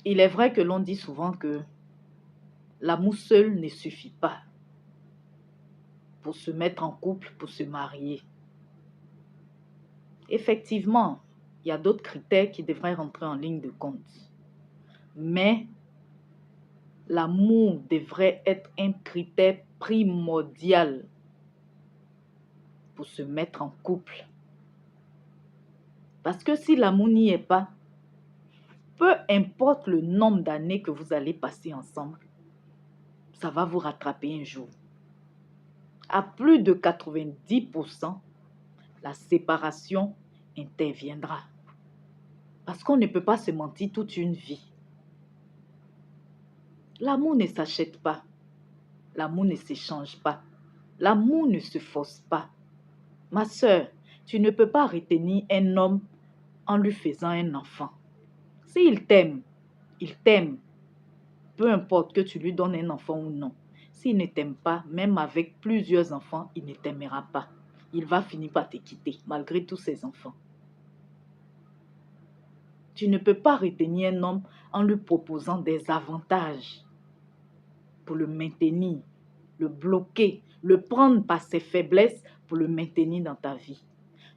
Il est vrai que l'on dit souvent que l'amour seul ne suffit pas pour se mettre en couple, pour se marier. Effectivement, il y a d'autres critères qui devraient rentrer en ligne de compte. Mais l'amour devrait être un critère primordial pour se mettre en couple. Parce que si l'amour n'y est pas, peu importe le nombre d'années que vous allez passer ensemble, ça va vous rattraper un jour. À plus de 90%, la séparation interviendra. Parce qu'on ne peut pas se mentir toute une vie. L'amour ne s'achète pas. L'amour ne s'échange pas. L'amour ne se force pas. Ma sœur, tu ne peux pas retenir un homme en lui faisant un enfant. S'il t'aime, il t'aime. Peu importe que tu lui donnes un enfant ou non. S'il ne t'aime pas, même avec plusieurs enfants, il ne t'aimera pas. Il va finir par te quitter, malgré tous ses enfants. Tu ne peux pas retenir un homme en lui proposant des avantages pour le maintenir, le bloquer, le prendre par ses faiblesses pour le maintenir dans ta vie.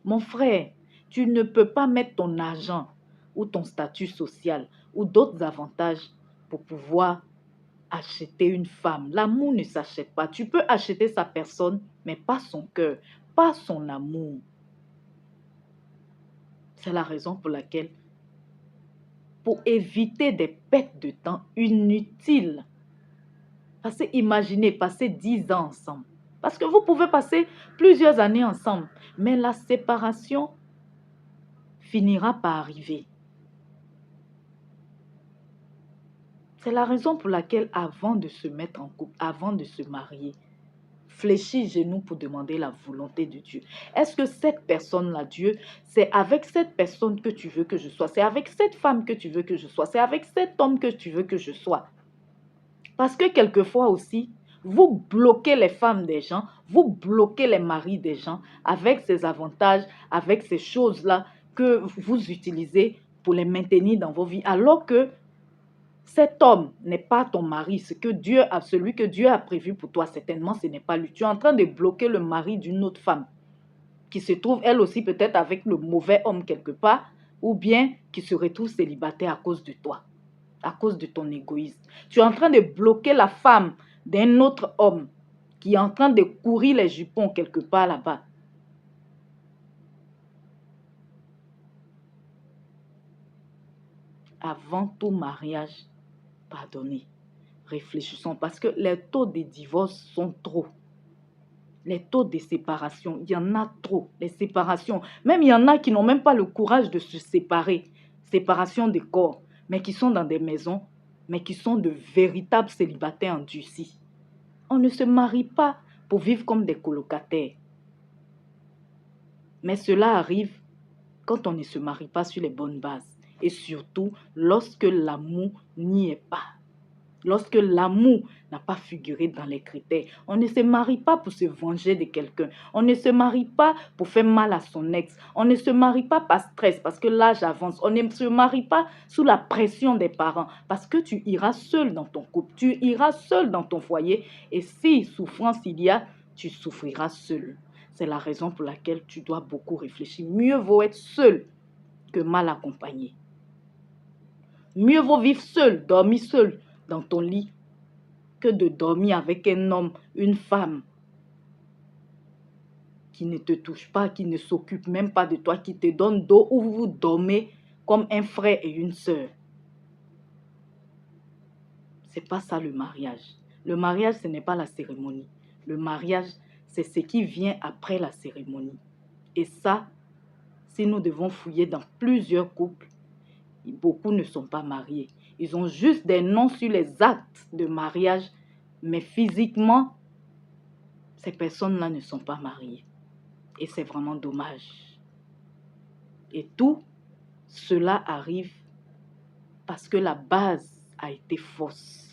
Mon frère, tu ne peux pas mettre ton argent ou ton statut social ou d'autres avantages pour pouvoir acheter une femme. L'amour ne s'achète pas. Tu peux acheter sa personne, mais pas son cœur, pas son amour. C'est la raison pour laquelle, pour éviter des pertes de temps inutiles, parce que imaginez passer 10 ans ensemble. Parce que vous pouvez passer plusieurs années ensemble, mais la séparation finira par arriver. C'est la raison pour laquelle, avant de se mettre en couple, avant de se marier, fléchis genoux pour demander la volonté de Dieu. Est-ce que cette personne-là, Dieu, c'est avec cette personne que tu veux que je sois? C'est avec cette femme que tu veux que je sois? C'est avec cet homme que tu veux que je sois? Parce que quelquefois aussi, vous bloquez les femmes des gens, vous bloquez les maris des gens avec ces avantages, avec ces choses-là que vous utilisez pour les maintenir dans vos vies, alors que cet homme n'est pas ton mari. Celui que Dieu a prévu pour toi, certainement, ce n'est pas lui. Tu es en train de bloquer le mari d'une autre femme qui se trouve elle aussi peut-être avec le mauvais homme quelque part, ou bien qui se retrouve célibataire à cause de toi, à cause de ton égoïsme. Tu es en train de bloquer la femme d'un autre homme qui est en train de courir les jupons quelque part là-bas. Avant tout mariage, pardonnez, réfléchissons parce que les taux de divorce sont trop. Les taux de séparation, il y en a trop, les séparations. Même il y en a qui n'ont même pas le courage de se séparer. Séparation des corps, mais qui sont dans des maisons, mais qui sont de véritables célibataires endurcis. On ne se marie pas pour vivre comme des colocataires. Mais cela arrive quand on ne se marie pas sur les bonnes bases. Et surtout, lorsque l'amour n'y est pas. Lorsque l'amour n'a pas figuré dans les critères. On ne se marie pas pour se venger de quelqu'un. On ne se marie pas pour faire mal à son ex. On ne se marie pas par stress parce que l'âge avance. On ne se marie pas sous la pression des parents parce que tu iras seul dans ton couple. Tu iras seul dans ton foyer. Et si souffrance il y a, tu souffriras seul. C'est la raison pour laquelle tu dois beaucoup réfléchir. Mieux vaut être seul que mal accompagné. Mieux vaut vivre seul, dormir seul dans ton lit que de dormir avec un homme, une femme qui ne te touche pas, qui ne s'occupe même pas de toi, qui te donne dos où vous dormez comme un frère et une sœur. C'est pas ça le mariage. Le mariage, ce n'est pas la cérémonie. Le mariage, c'est ce qui vient après la cérémonie. Et ça, si nous devons fouiller dans plusieurs couples, beaucoup ne sont pas mariés. Ils ont juste des noms sur les actes de mariage, mais physiquement, ces personnes-là ne sont pas mariées. Et c'est vraiment dommage. Et tout cela arrive parce que la base a été fausse.